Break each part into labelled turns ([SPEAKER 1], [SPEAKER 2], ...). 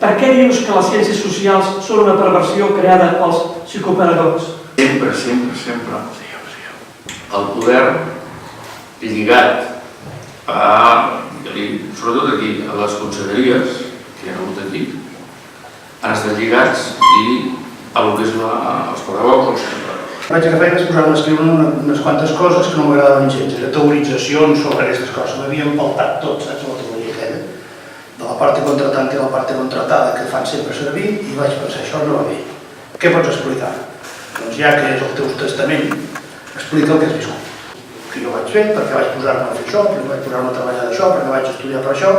[SPEAKER 1] Per què dius que les ciències socials són una perversió creada pels psicopedagogs?
[SPEAKER 2] Sempre, sempre, sempre. El poder lligat sobretot aquí, a les conselleries que hi ha hagut aquí, han estat lligats i a lo que és els pedagogs.
[SPEAKER 3] Vaig agafar i vaig posar-me a escriure unes quantes coses que no m'agradaven gens. Era teoritzacions sobre aquestes coses. M'havia empaltat tot, saps, la teoria aquella. De la part contratant i la part contratada que fan sempre servir, i vaig pensar, això no va bé. Què pots explicar? Doncs ja que és el teu testament, explica el que has viscut. Que jo vaig fer, perquè vaig posar-me a fer això, perquè vaig posar-me a treballar d'això, perquè vaig estudiar per això,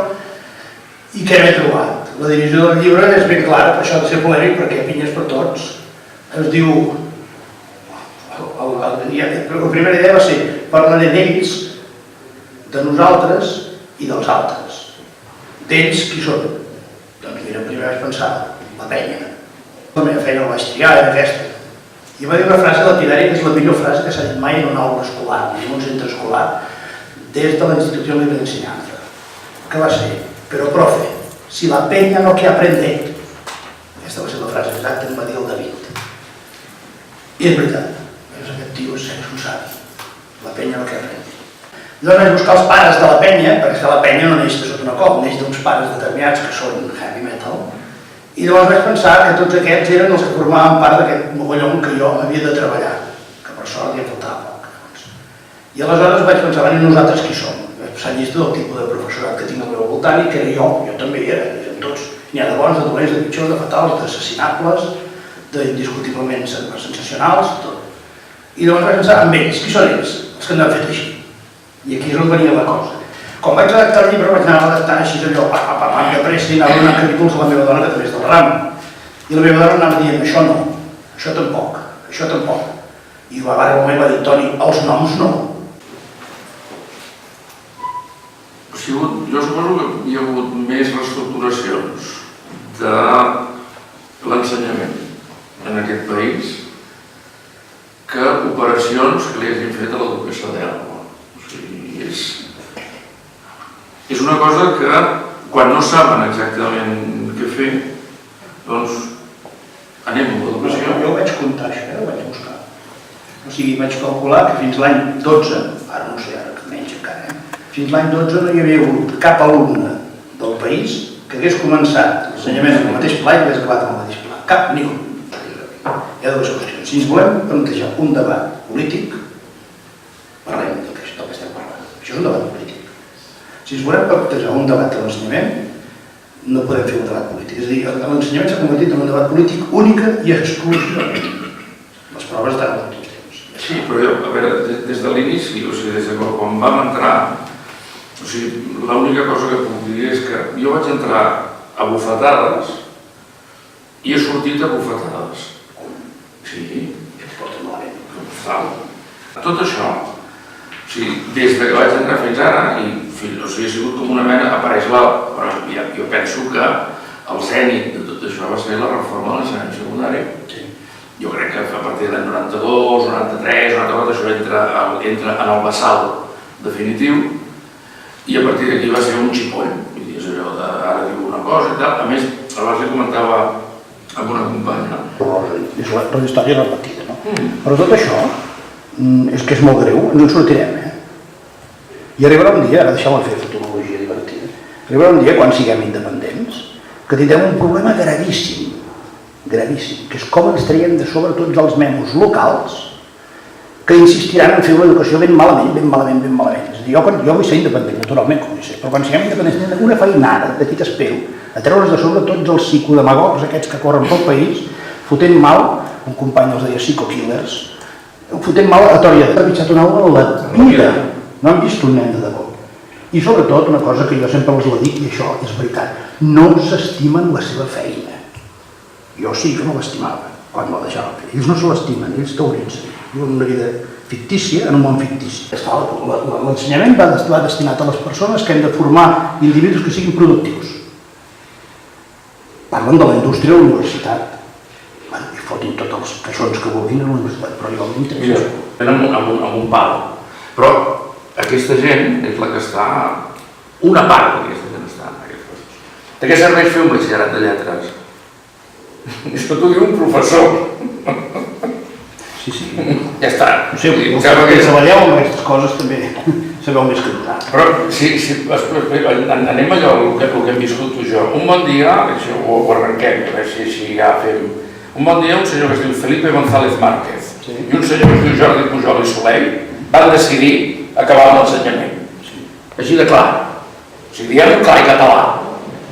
[SPEAKER 3] i què m'he trobat? La divisió del llibre és ben clara, per això ha de ser polèmic, perquè pinyes per tots. Es diu... La primera idea va ser parlaré d'ells, de nosaltres i dels altres. D'ells, qui són? Doncs mira, primer vaig pensar, la penya. La meva feina la vaig triar, era aquesta. I va dir una frase lapidària que és la millor frase que s'ha dit mai en una aula escolar, en un centre escolar, des de la Institución Libre de Enseñanza. Que va ser, però profe, si la penya no que aprende. Aquesta va ser la frase exacta que em va dir el David. I és veritat. Aquest tio és un savi, la penya no que aprendre. Llavors vaig buscar els pares de la penya, perquè la penya no neix de sota una cop, neix d'uns pares determinats que són heavy metal, i llavors vaig pensar que tots aquests eren els que formaven part d'aquest mogollon que jo havia de treballar, que per sort ja faltava poc. I aleshores vaig pensar, i nosaltres qui som? Vaig passar llista del tipus de professorat que tinc al meu voltant i que era jo també era, eren tots. N'hi ha de bons, de dolents, de pitjors, de fatals, d'assassinables, d'indiscutiblement sensacionals, tot. I llavors vaig pensar amb ells, qui són ells? Els que n'han fet així. I aquí és on venia la cosa. Quan vaig redactar el llibre vaig anar redactant així allò, amb de pressa i anava donant capítols a la meva dona que també és del ram. I la meva dona anava dient, això no, això tampoc, això tampoc. I ara el moment va dir, Toni, els noms no.
[SPEAKER 2] Jo suposo que hi ha hagut més reestructuracions de l'ensenyament en aquest país que operacions que li hagin fet a l'educació d'Elba. O sigui, és una cosa que quan no saben exactament què fer, doncs anem a l'educació.
[SPEAKER 3] Jo vaig comptar això, ho vaig buscar. O sigui, vaig calcular que fins l'any 12, ara no sé, ara menys encara, fins l'any 12 no hi havia hagut cap alumne del país que hagués començat l'ensenyament amb el mateix pla i hagués acabat amb el mateix pla. Cap, ni un. Hi ha dues qüestions. Si ens volem plantejar un debat polític, parlem del que estem parlant. Això és un debat polític. Si ens volem plantejar un debat de l'ensenyament, no podem fer un debat polític. És a dir, l'ensenyament s'ha convertit en un debat polític única i exclusivament. Les proves estan als últims temps.
[SPEAKER 2] Sí, però a veure, des de l'inici, o sigui, des de quan vam entrar, o sigui, l'única cosa que puc dir és que jo vaig entrar a bufetades i he sortit a bufetades. Sí,
[SPEAKER 3] que et porta malament.
[SPEAKER 2] Tot això, des que vaig entrar fins ara, ha sigut com una mena, apareix jo penso que el zènit de tot això va ser la reforma de l'ensenyament secundari. Jo crec que a partir de l'any 92, 93, 94, això entra en el vessal definitiu i a partir d'aquí va ser un xipoll. Vull dir, és allò de ara diu una cosa i tal. A més, abans li comentava amb una companya.
[SPEAKER 3] És la història repetida, no? Però tot això és que és molt greu, ens en sortirem, I arribarà un dia, ara deixeu-me fer futurologia divertida, arribarà un dia, quan siguem independents, que tindrem un problema gravíssim, gravíssim, que és com ens traiem de sobre tots els memos locals que insistiran en fer una educació ben malament, ben malament, ben malament. És a dir, jo vull ser independent, naturalment, com vull ser, però quan siguem independents tindrem una feinada, d'aquí t'espero, a treure's de sobre tots els psicodemagogs aquests que corren pel país, fotent mal, un company els deia psico-killers, fotent mal a Tòria de trepitjat una aula a la vida, no hem vist un nen de debò. I sobretot una cosa que jo sempre els la dic, i això és veritat, no s'estimen la seva feina. Jo sí que no l'estimava quan la deixava fer. Ells no se l'estimen, ells teoritzen. Viuen una vida fictícia en un món fictici. L'ensenyament va destinat a les persones que hem de formar individus que siguin productius. Parlen de la indústria de la universitat. I fotin tots els caixons que vulguin a la universitat, però jo m'interessa.
[SPEAKER 2] Mira, amb un pal. Però aquesta gent és la que està... Una part d'aquesta gent està en aquestes coses. De què serveix fer un batxillerat de lletres? Això t'ho diu un professor.
[SPEAKER 3] Sí, sí.
[SPEAKER 2] Ja està.
[SPEAKER 3] No sé, que treballeu amb aquestes coses també sabeu més que nosaltres.
[SPEAKER 2] Però anem allò que hem viscut tu i jo. Un bon dia, això ho arrenquem, a veure si així ja fem... Un bon dia un senyor que es diu Felipe González Márquez i un senyor que es diu Jordi Pujol i Soleil van decidir acabar amb l'ensenyament. Així de clar. O sigui, diem clar i català.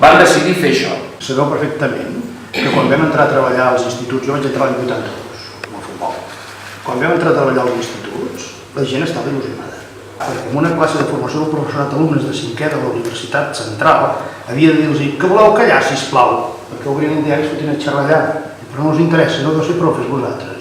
[SPEAKER 2] Van decidir fer això.
[SPEAKER 3] Sabeu perfectament que quan vam entrar a treballar als instituts, jo vaig entrar l'any 82, amb el futbol. Quan vam entrar a treballar als instituts, la gent estava il·lusionada. Perquè en una classe de formació del professorat d'alumnes de 5è de la Universitat Central havia de dir-los que voleu callar, sisplau, perquè obrien el diari i es fotien a xerrar allà. Però no us interessa, no deu ser profes vosaltres.